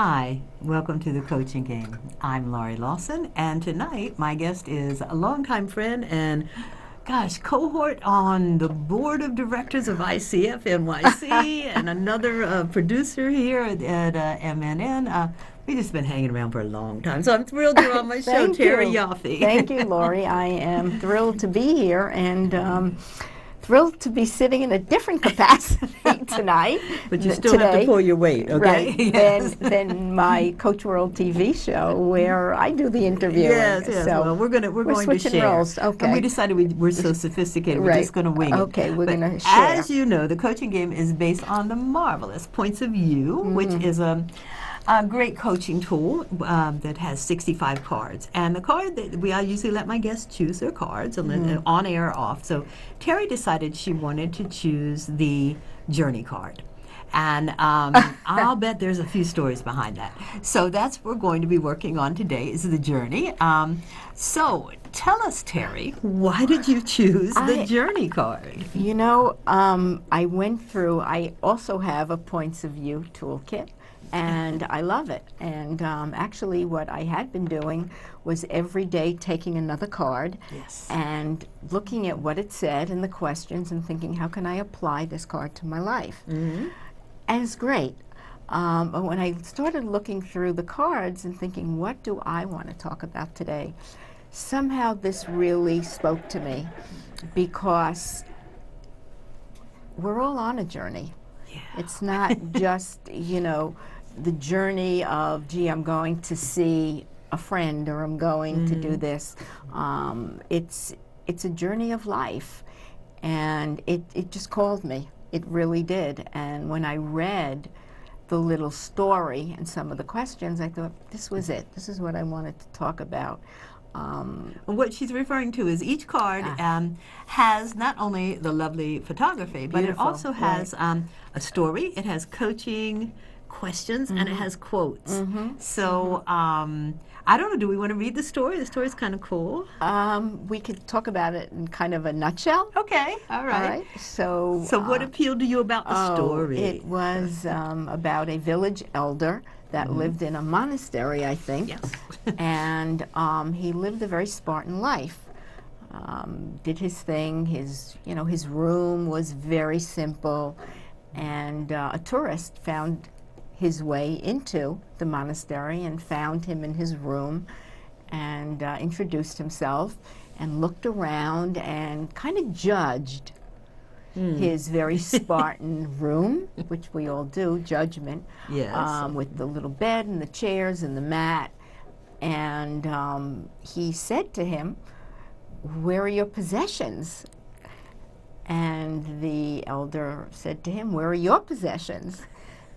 Hi, welcome to the Coaching Game. I'm Laurie Lawson, and tonight my guest is a longtime friend and, cohort on the board of directors of ICF NYC and another producer here at MNN. We've just been hanging around for a long time, so I'm thrilled you're on my show, Terry Yoffe. Thank you, Laurie. I am thrilled to be here and thrilled to be sitting in a different capacity tonight. But you still have to pull your weight, okay? Right, Yes. than my Coach World TV show where I do the interviewing. Yes, yes. So well, we're going to switching share. roles. Okay. And we decided we're so sophisticated, we're Right. just going to wing it. Okay, we're But going to share. As you know, the Coaching Game is based on the marvelous Points of View, which is a great coaching tool that has 65 cards. And the card that I usually let my guests choose their cards, on air or off. So Terry decided she wanted to choose the Journey card. And I'll bet there's a few stories behind that. So that's what we're going to be working on today is the Journey. So tell us, Terry, why did you choose the Journey card? You know, I also have a Points of View toolkit. And I love it. And actually what I had been doing was every day taking another card and looking at what it said and the questions and thinking, how can I apply this card to my life? And it's great. But when I started looking through the cards and thinking, what do I want to talk about today? Somehow this really spoke to me because we're all on a journey. Yeah. It's not just, the journey of, gee, I'm going to see a friend or I'm going to do this. It's a journey of life, and it just called me. It really did. And when I read the little story and some of the questions, I thought, this was it. This is what I wanted to talk about. What she's referring to is each card has not only the lovely photography, but it also has a story. It has coaching questions and it has quotes. So I don't know, do we want to read the story? The story's kind of cool. We could talk about it in kind of a nutshell. Okay, all right. So what appealed to you about the story? It was about a village elder that lived in a monastery, I think. Yes. And he lived a very Spartan life. Did his thing. His room was very simple, and a tourist found his way into the monastery and found him in his room and introduced himself and looked around and kind of judged his very Spartan room, which we all do, judgment, with the little bed and the chairs and the mat. And he said to him, "Where are your possessions?" And the elder said to him, "Where are your possessions?"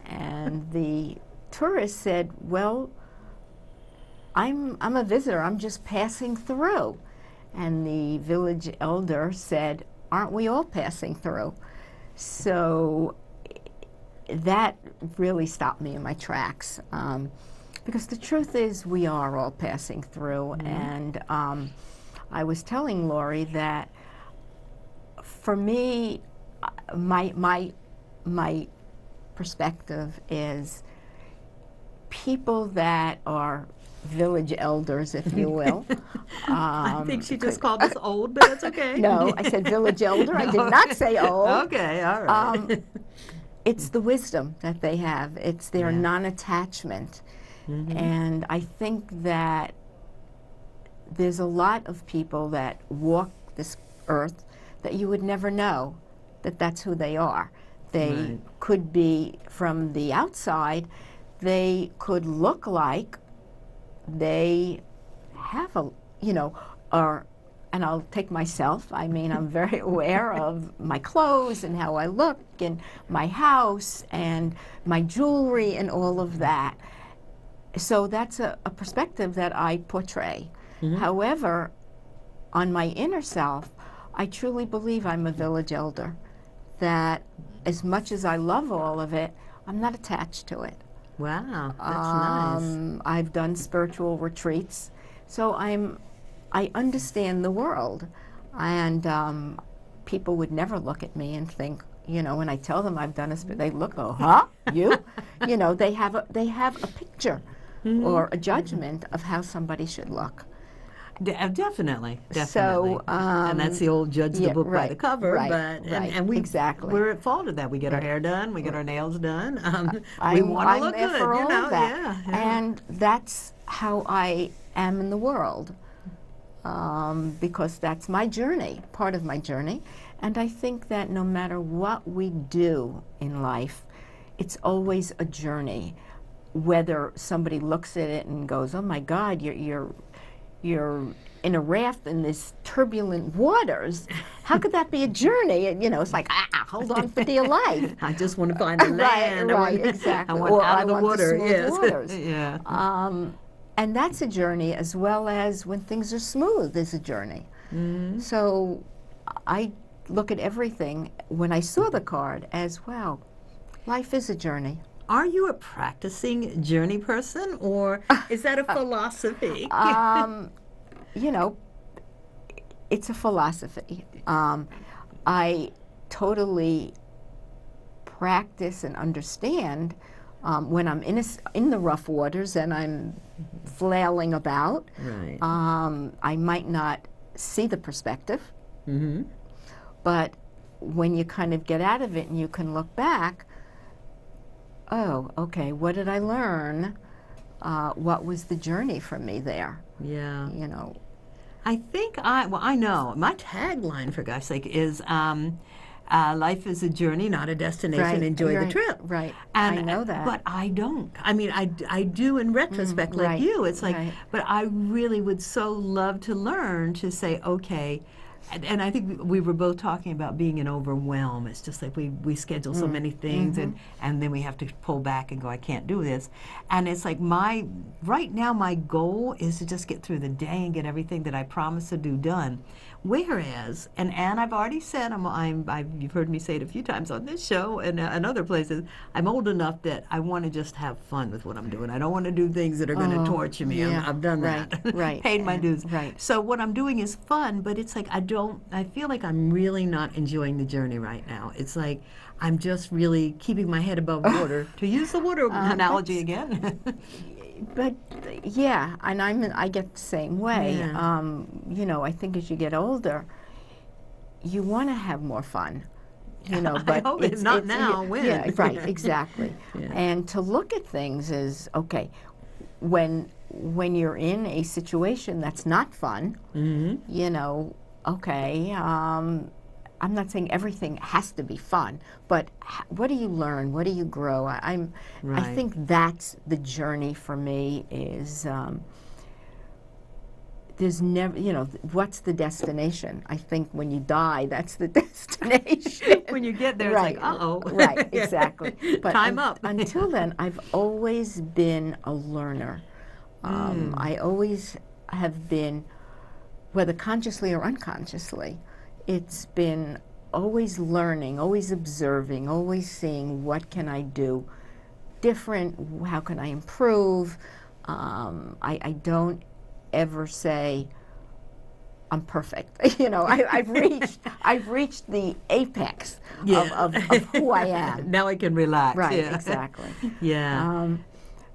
And the tourist said, "Well, I'm a visitor. I'm just passing through." And the village elder said, "Aren't we all passing through?" So that really stopped me in my tracks, because the truth is we are all passing through. And I was telling Laurie that for me, my perspective is people that are village elders, if you will. I think she just called us old, but that's okay. No, I said village elder. I did not say old. Okay, all right. It's the wisdom that they have. It's their non-attachment. And I think that there's a lot of people that walk this earth that you would never know that that's who they are. They could be from the outside, they could look like they have and I'll take myself, I mean, I'm very aware of my clothes and how I look and my house and my jewelry and all of that. So that's a perspective that I portray. However, on my inner self, I truly believe I'm a village elder, that as much as I love all of it, I'm not attached to it. Wow, that's nice. I've done spiritual retreats, so I understand the world, and people would never look at me and think You know, when I tell them I've done a they look, oh, huh? You? You know, they have a picture or a judgment of how somebody should look. Definitely. So, and that's the old judge the book by the cover. Right, but right, and we exactly. we're at fault of that. We get our hair done, we get our nails done. We I'm want to look there good, for all of that. Yeah. And that's how I am in the world, because that's my journey, part of my journey. And I think that no matter what we do in life, it's always a journey. Whether somebody looks at it and goes, "Oh my God, you're in a raft in this turbulent waters. How could that be a journey?" And, you know, it's like, hold on for dear life. I just want to find the land. Right, exactly. I want or out I of the want water. the smooth waters. Yeah. And that's a journey, as well as when things are smooth, there's a journey. So I look at everything, when I saw the card, as, wow, life is a journey. Are you a practicing journey person, or is that a philosophy? You know, it's a philosophy. I totally practice and understand when I'm in the rough waters and I'm flailing about. Right. I might not see the perspective, but when you kind of get out of it and you can look back, oh, okay, what did I learn? What was the journey for me there? Yeah. You know. I think I know. My tagline, for gosh sake, is life is a journey, not a destination. Right, Enjoy right, the trip. Right. And, I know that. But I don't. I mean, I do in retrospect, like right, you. It's like, right. but I really would so love to learn to say, okay. And I think we were both talking about being an overwhelm. It's just like we schedule so many things, and then we have to pull back and go, I can't do this. And it's like right now my goal is to just get through the day and get everything that I promised to do done. Whereas, and I've already said, you've heard me say it a few times on this show and other places, I'm old enough that I want to just have fun with what I'm doing. I don't want to do things that are going to torture me. Yeah. I've done Right, that. right. Paid my dues. Right. So what I'm doing is fun, but it's like I feel like I'm really not enjoying the journey right now. It's like I'm just really keeping my head above water, to use the water analogy again. But yeah, and I get the same way. Yeah. You know, I think as you get older, you want to have more fun. You know, but I hope it's not now. When? Yeah, right, exactly. Yeah. And to look at things is okay. When you're in a situation that's not fun, you know, okay. I'm not saying everything has to be fun, but what do you learn? What do you grow? I think that's the journey for me. Is there's never, you know, what's the destination? I think when you die, that's the destination. When you get there, right, it's like, uh-oh. Right, exactly. But Time up. Until then, I've always been a learner. I always have been, whether consciously or unconsciously, it's been always learning, always observing, always seeing what can I do different, how can I improve. I don't ever say I'm perfect. You know, I've reached the apex of who I am. Now I can relax. Right, Yeah. exactly. Yeah.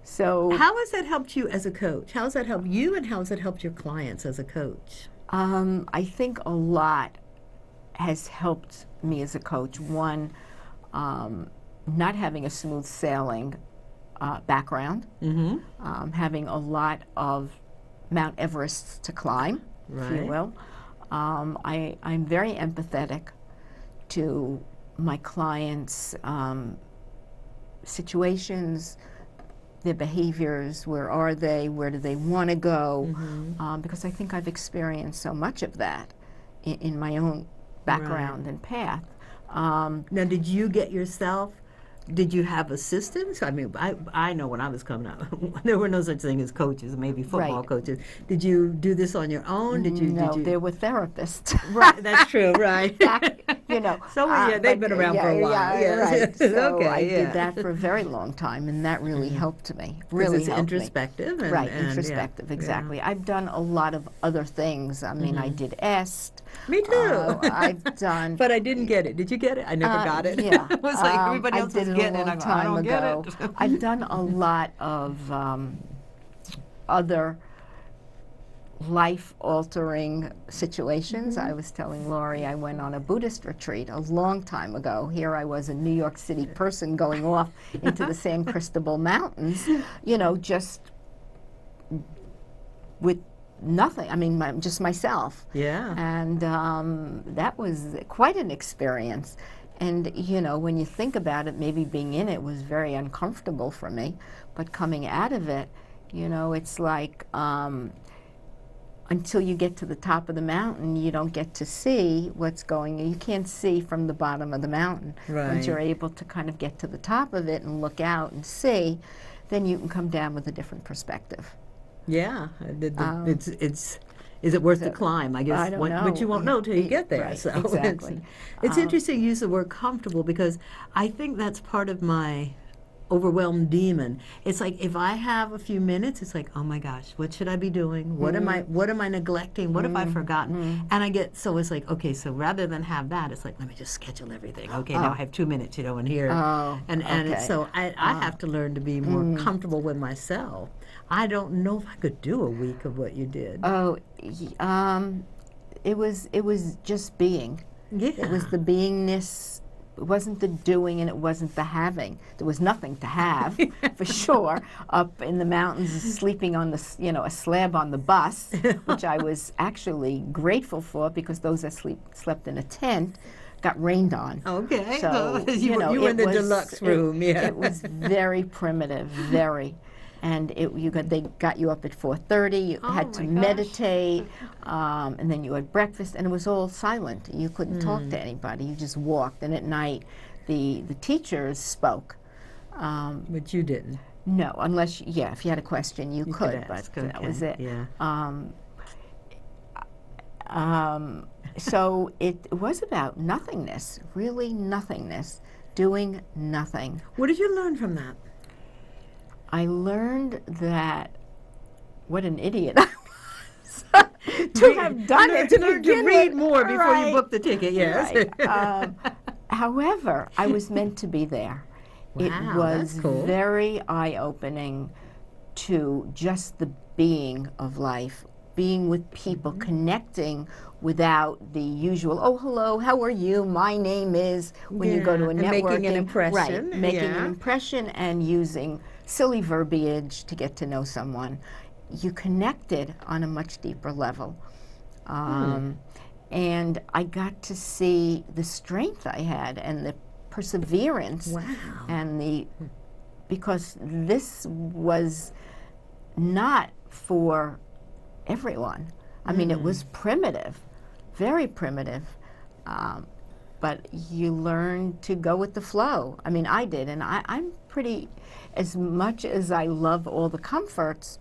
So how has that helped you as a coach? How has that helped you, and how has it helped your clients as a coach? I think a lot has helped me as a coach. One, not having a smooth sailing background, having a lot of Mount Everest to climb, if you will. I'm very empathetic to my clients' situations, their behaviors, where are they, where do they want to go, because I think I've experienced so much of that in my own background and path. Now, did you get yourself, did you have assistants? I mean, I know when I was coming up, there were no such thing as coaches, maybe football coaches. Did you do this on your own? No, there were therapists. Right, that's true, right. you know. So yeah, they've been around for a while. Yeah, Yes. right. So Okay, I yeah. did that for a very long time, and that really helped me. Because Really it's helped me. introspective. And, Right, and introspective, yeah, exactly. I've done a lot of other things. I mean, I did EST. Me too. I've done. But I didn't get it. Did you get it? I never got it. Yeah. It was like everybody I else did was it getting a it. long I go, I time don't ago. get it. I've done a lot of other life-altering situations. I was telling Laurie I went on a Buddhist retreat a long time ago. Here I was, a New York City person going off into the San Cristobal Mountains, you know, just with nothing. I mean, just myself. Yeah. And that was quite an experience. And, you know, when you think about it, maybe being in it was very uncomfortable for me. But coming out of it, you know, it's like until you get to the top of the mountain, you don't get to see what's going on. You can't see from the bottom of the mountain. Right. Once you're able to kind of get to the top of it and look out and see, then you can come down with a different perspective. Yeah. Is it worth the climb? I guess. I don't know. But you won't know till you get there. Right, so exactly. It's interesting you use the word comfortable, because I think that's part of my overwhelmed demon. It's like if I have a few minutes, it's like, oh my gosh, what should I be doing? What am I neglecting? What have I forgotten? And I get, so it's like, okay, so rather than have that, it's like, let me just schedule everything. Okay, now I have 2 minutes, you know, in here. And it's, so I have to learn to be more comfortable with myself. I don't know if I could do a week of what you did. It was just being. Yeah. It was the beingness. It wasn't the doing, and it wasn't the having. There was nothing to have, for sure. Up in the mountains, sleeping on the, you know, a slab on the bus, which I was actually grateful for, because those that slept in a tent got rained on. Okay. So you know, were in the deluxe room. Yeah. It was very primitive, very. And they got you up at 4:30. You had to meditate, and then you had breakfast, and it was all silent. You couldn't talk to anybody. You just walked. And at night, the teachers spoke. But you didn't. No, unless if you had a question, you could. Ask, but that was it. Yeah. So it was about nothingness, really nothingness, doing nothing. What did you learn from that? I learned that what an idiot I was to have done it, to learn to read more before you right, book the ticket. Yes. Right. However, I was meant to be there. Wow, it was that's cool. very eye-opening to just the being of life, being with people, connecting without the usual, oh, hello, how are you, my name is, when you go to a and networking. making an impression. Right, making an impression and using silly verbiage to get to know someone. You connected on a much deeper level. And I got to see the strength I had and the perseverance. Wow. And because this was not for everyone. I mean, it was primitive, very primitive. But you learn to go with the flow. I mean, I did, and I'm pretty, as much as I love all the comforts,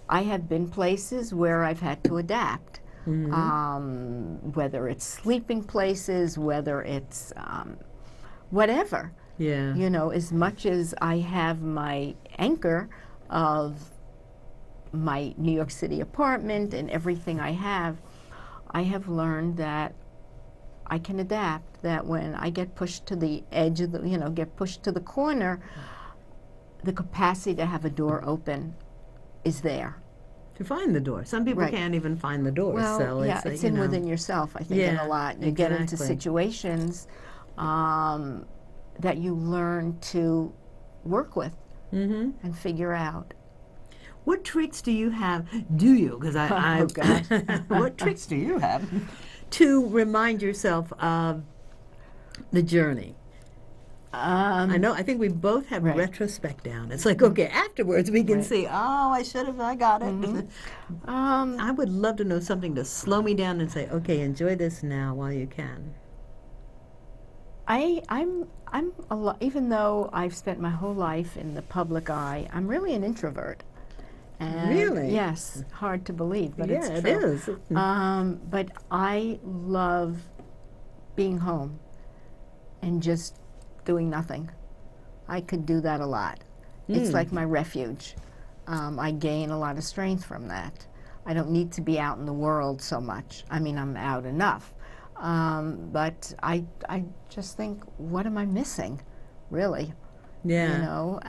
I have been places where I've had to adapt. Whether it's sleeping places, whether it's whatever. Yeah. You know, as much as I have my anchor of my New York City apartment and everything I have learned that I can adapt, that when I get pushed to the edge of the, get pushed to the corner, the capacity to have a door open is there. To find the door. Some people can't even find the door. Well, so it's in within yourself, I think, in a lot. You get into situations that you learn to work with and figure out. What tricks do you have? Do you? Because Oh, gosh. What tricks do you have to remind yourself of the journey? I know. I think we both have retrospect down. It's like, okay, afterwards we can see. Oh, I got it. I would love to know something to slow me down and say, okay, enjoy this now while you can. I'm a lot. Even though I've spent my whole life in the public eye, I'm really an introvert. And really? Yes. Hard to believe, but it's true. It is. But I love being home and just doing nothing. I could do that a lot. It's like my refuge. I gain a lot of strength from that. I don't need to be out in the world so much. I mean, I'm out enough. But I just think, what am I missing, really? Yeah. You know,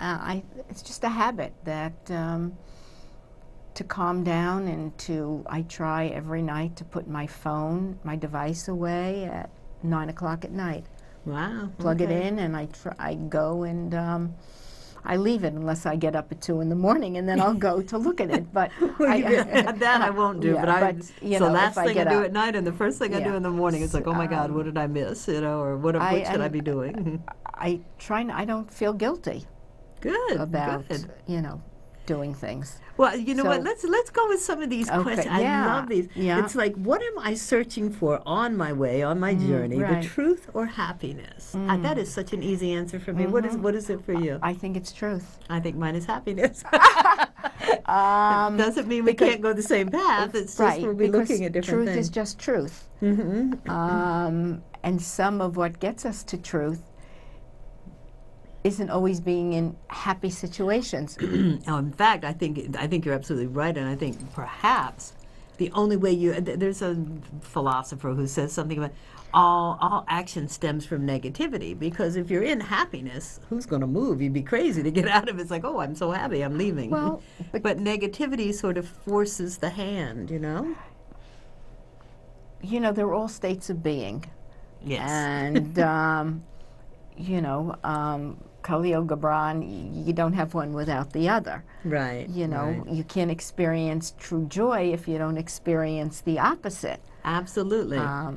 it's just a habit that to calm down and I try every night to put my phone, my device away at 9 o'clock at night. Wow. Plug it in, and I go and I leave it unless I get up at 2 in the morning, and then I'll go to look at it. But that I won't do. Yeah, but so last thing I do at night, and the first thing I do Yeah. in the morning, it's like, oh my God, what did I miss? You know, or what should I be doing? I don't feel guilty Good. about Good. Doing things. Well, you know So- what? Let's go with some of these questions. I yeah, love these. yeah. It's like, what am I searching for on my way, on my journey? right. The truth or happiness? That is such an easy answer for me. What is it for you? I think it's truth. I think mine is happiness. Um, Doesn't mean we can't go the same path. It's just right, we'll be because looking at different truth things. is just truth. Mm-hmm. And some of what gets us to truth isn't always being in happy situations. Oh, in fact, I think you're absolutely right, and I think perhaps the only way there's a philosopher who says something about all action stems from negativity, because if you're in happiness, who's going to move? You'd be crazy to get out of it. It's like, oh, I'm so happy, I'm leaving. Well, but negativity sort of forces the hand, you know? You know, they're all states of being. Yes. And, Khalil Gibran, you don't have one without the other. Right. You know, right. you can't experience true joy if you don't experience the opposite. Absolutely. What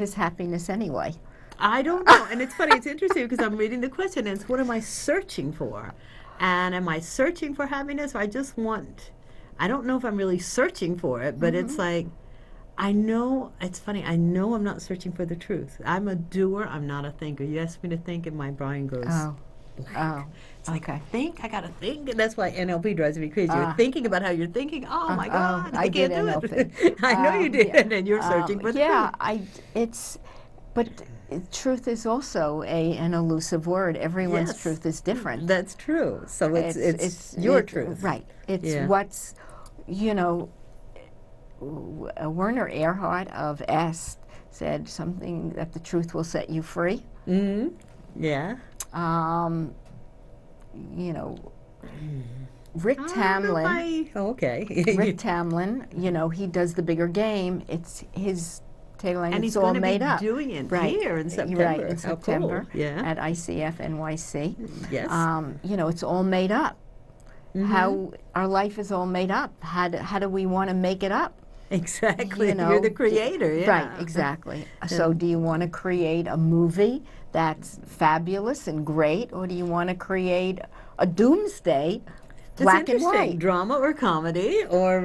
is happiness anyway? I don't know. And it's funny, it's interesting because I'm reading the question and it's, what am I searching for? And am I searching for happiness, or I don't know if I'm really searching for it, but it's like, it's funny, I know I'm not searching for the truth. I'm a doer, I'm not a thinker. You ask me to think and my brain goes blank. It's like, I gotta think. And that's why NLP drives me crazy. You're thinking about how you're thinking. Oh my God, I can't do NLP. it. I know you did, and you're searching for the truth. But truth is also an elusive word. Everyone's Yes. truth is different. That's true. So it's your truth. Right. It's what's, Werner Erhard of Est said something that the truth will set you free. Mm-hmm. Yeah. Rick Tamlin. Rick Tamlin, he does the bigger game. It's his tagline. And it's he's all going made to be up. doing it Right. here in September. Right, in September. Cool. Yeah. At ICF NYC. Yes. It's all made up. Mm-hmm. How our life is all made up. How do we want to make it up? Exactly. You're the creator. Yeah. Right, exactly. So do you want to create a movie that's fabulous and great, or do you want to create a doomsday black and white? Drama or comedy, or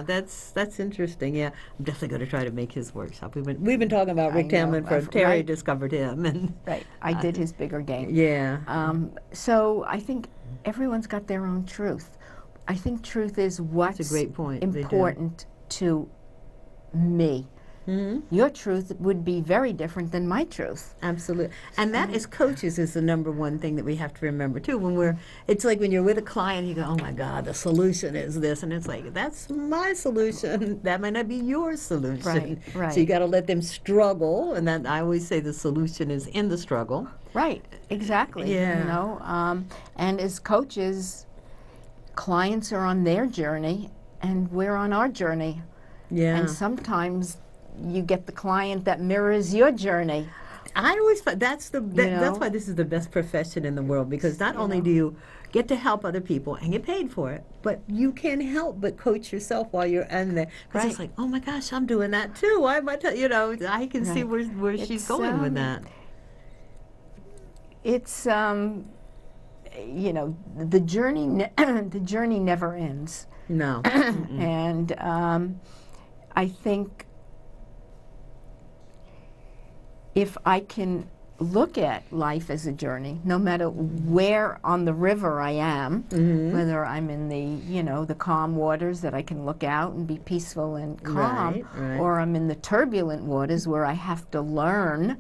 that's interesting. Yeah, I'm definitely going to try to make his workshop. We've been talking about Rick Tamlin for Terry discovered him, and right. I did his bigger game. Yeah. So I think everyone's got their own truth. I think truth is what's That's a great point. important to me. Mm-hmm. Your truth would be very different than my truth. Absolutely. And that, as coaches, is the number one thing that we have to remember, too. It's like when you're with a client, you go, oh, my God, the solution is this. And it's like, that's my solution. That might not be your solution. Right. So you got to let them struggle. And that I always say the solution is in the struggle. Right. Exactly. Yeah. And as coaches, clients are on their journey, and we're on our journey. Yeah. And sometimes you get the client that mirrors your journey. I always find that's why this is the best profession in the world, because not only do you get to help other people and get paid for it, but you can't help but coach yourself while you're in there. Because it's like, oh my gosh, I'm doing that too. Why am I I can see where she's going with that. It's the journey the journey never ends. No. And I think if I can look at life as a journey, no matter where on the river I am, whether I'm in the, the calm waters that I can look out and be peaceful and calm, Right. or I'm in the turbulent waters where I have to learn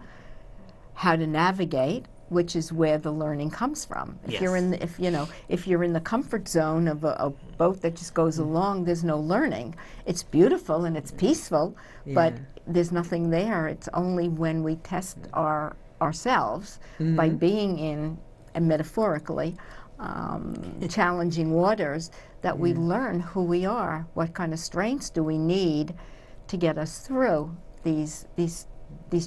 how to navigate, which is where the learning comes from. If you're in if you're in the comfort zone of a boat that just goes along, there's no learning. It's beautiful and it's peaceful, but there's nothing there. It's only when we test ourselves by being in, and metaphorically, challenging waters, that we learn who we are, what kind of strengths do we need to get us through these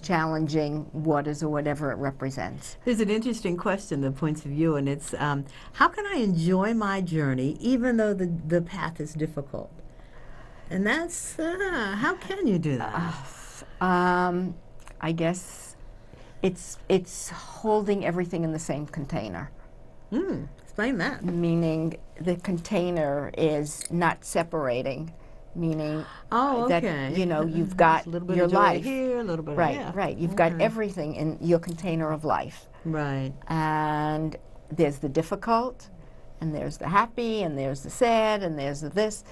challenging waters, or whatever it represents. There's an interesting question, the points of view, and it's how can I enjoy my journey even though the path is difficult? And that's, how can you do that? I guess it's holding everything in the same container. Explain that. Meaning the container is not separating. Meaning that you've got a little bit your of joy life here, a little bit right. You've got everything in your container of life. Right. And there's the difficult, and there's the happy, and there's the sad, and there's the this.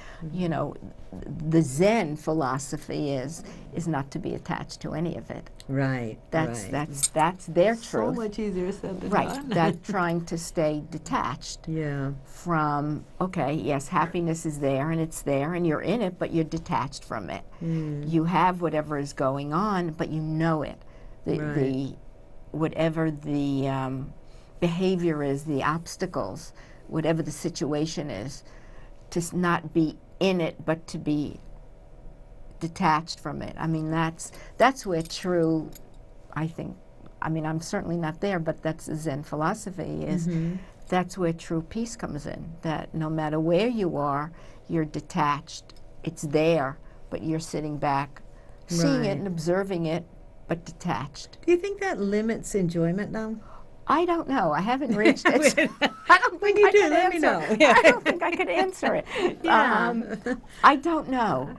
The Zen philosophy is not to be attached to any of it. Right. That's their truth. So much easier said than Right. done. That trying to stay detached. From, okay, yes, happiness is there and you're in it, but you're detached from it. You have whatever is going on, but you know it. Whatever the behavior is, the obstacles, whatever the situation is, to not be in it, but to be detached from it. I mean, that's where true, I think, I mean, I'm certainly not there, but that's the Zen philosophy, is that's where true peace comes in, that no matter where you are, you're detached. It's there, but you're sitting back, seeing it and observing it, but detached. Do you think that limits enjoyment now? I don't know. I haven't reached it. I don't think you I do, could let me answer. know. I don't think I could answer it. I don't know.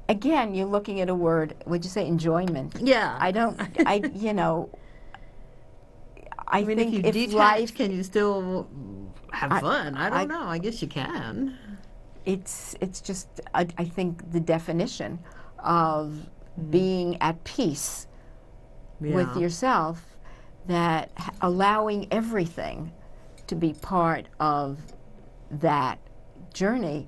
Again, you're looking at a word. Would you say enjoyment? Yeah. I don't. I mean, think if you if detach, life, can you still have fun? I don't know. I guess you can. it's just I think the definition of being at peace with yourself, that allowing everything to be part of that journey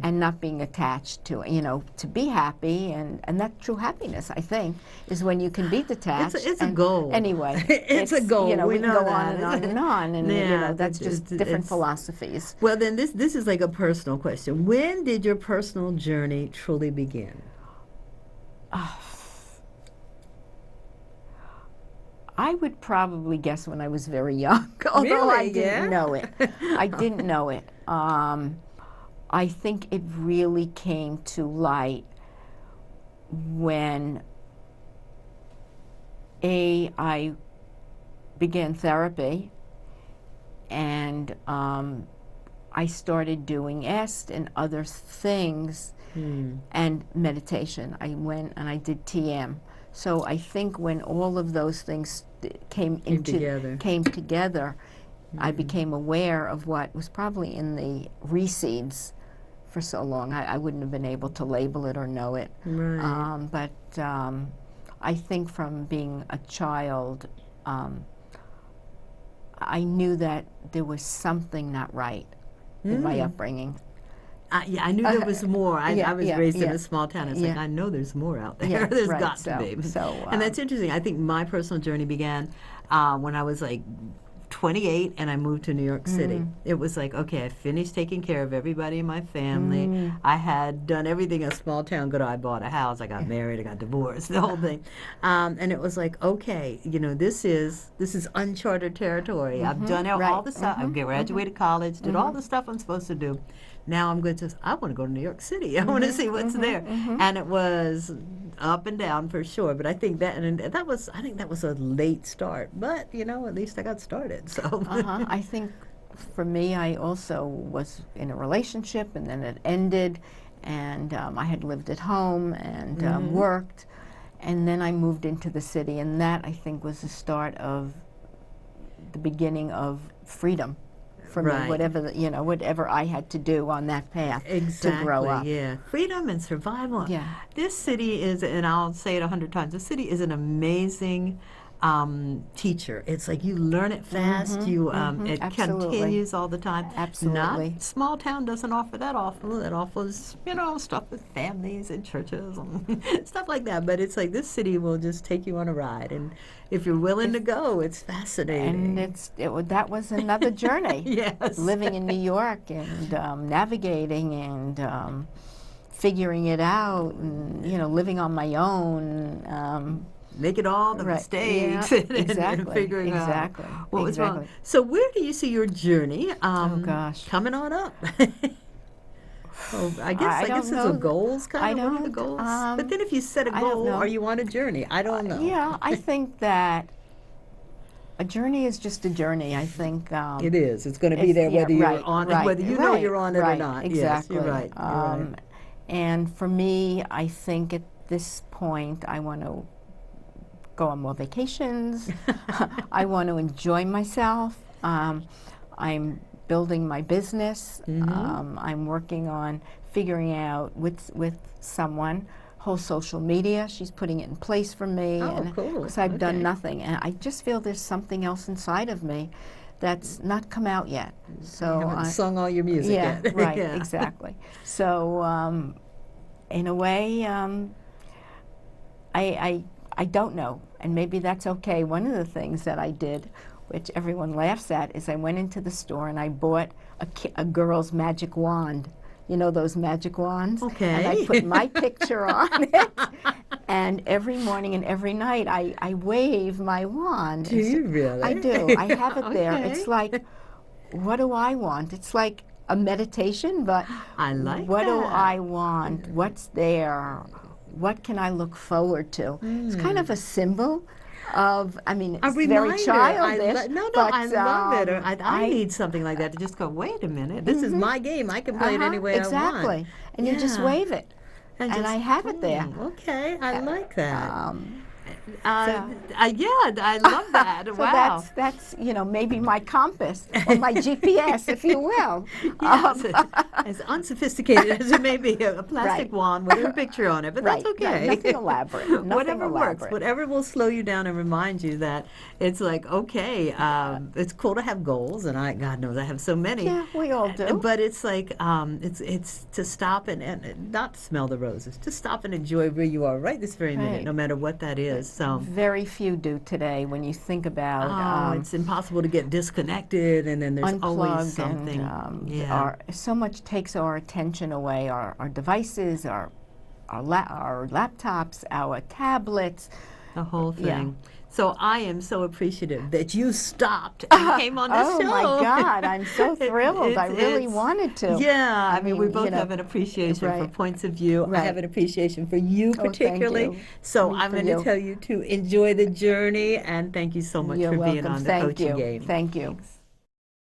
and not being attached to it, to be happy, and that true happiness, I think, is when you can be detached. It's a goal. Anyway, it's a goal. We know can go that. on and on and on, and that's just different it's, philosophies. Well, then this is like a personal question. When did your personal journey truly begin? I would probably guess when I was very young, although Really? I didn't know it. I didn't know it. I think it really came to light when I began therapy, and I started doing EST and other things, and meditation. I went and I did TM. So I think when all of those things came together, I became aware of what was probably in the reseeds for so long. I wouldn't have been able to label it or know it. Right. But I think from being a child, I knew that there was something not right in my upbringing. I knew there was more. I was raised in a small town. It's like, I know there's more out there. Yeah, There's right. got to be. And that's interesting. I think my personal journey began when I was like 28 and I moved to New York City. It was like, okay, I finished taking care of everybody in my family. I had done everything a small town could. I bought a house, I got married, I got divorced, the whole thing. And it was like, okay, this is uncharted territory. I've done all the stuff. I graduated college, did all the stuff I'm supposed to do. Now I'm going to, I want to go to New York City. I want to see what's there. And it was up and down for sure. But I think I think that was a late start. But, at least I got started. So I think for me, I also was in a relationship, and then it ended, and I had lived at home and worked. And then I moved into the city, and that, I think, was the start of the beginning of freedom for me, whatever I had to do on that path to grow up. Yeah. Freedom and survival. Yeah. This city is, and I'll say it 100 times, this city is an amazing teacher. It's like you learn it fast. It Absolutely. continues all the time. Absolutely. Not small town doesn't offer that awful. It offers, stuff with families and churches and stuff like that. But it's like this city will just take you on a ride, and if you're willing to go, it's fascinating. And that was another journey. Yes. Living in New York and navigating and figuring it out, and living on my own. Making all the mistakes and figuring out what was wrong. So where do you see your journey coming on up? I guess it's a goals kind of. What are the goals? But then if you set a goal, are you on a journey? I don't know. Yeah, I think that a journey is just a journey. I think it is. It's going to be there whether you're on it, whether you know you're on it or not. Exactly. Yes, you're right. You're right. And for me, I think at this point, I want to go on more vacations. I want to enjoy myself. I'm building my business. I'm working on figuring out with someone whole social media. She's putting it in place for me. Cool. Because I've done nothing, and I just feel there's something else inside of me that's not come out yet. So you haven't sung all your music yet. Right, exactly. So in a way, I don't know, and maybe that's okay. One of the things that I did, which everyone laughs at, is I went into the store and I bought a girl's magic wand. You know those magic wands? Okay. And I put my picture on it, and every morning and every night I wave my wand. Do you really? I do. I have it there. It's like, what do I want? It's like a meditation, but I like what that. do I want? What's there? What can I look forward to? It's kind of a symbol of, it's very childish. I love it. I need something like that to just go, wait a minute, this is my game. I can play it any way I want. Exactly. And you just wave it. And I have it there. Okay, I like that. I love that. So wow. that's maybe my compass or my GPS, if you will. Yes, as unsophisticated as it may be, a plastic wand with a picture on it, but that's okay. Nothing elaborate. Whatever works, whatever will slow you down and remind you that it's like, okay, it's cool to have goals, and God knows I have so many. Yeah, we all do. But it's like, it's to stop and not smell the roses, to stop and enjoy where you are right this very minute, no matter what that is. So very few do today. When you think about, it's impossiple to get disconnected, and then there's always something. And, so much takes our attention away. Our devices, our laptops, our tablets, the whole thing. Yeah. So I am so appreciative that you stopped and came on this show. Oh my God, I'm so thrilled. I really wanted to. Yeah, I mean we both have an appreciation for points of view. I have an appreciation for you particularly. Thank you. So I'm going to tell you to enjoy the journey, and thank you so much for being on the Coaching Game. Thank you. Thanks.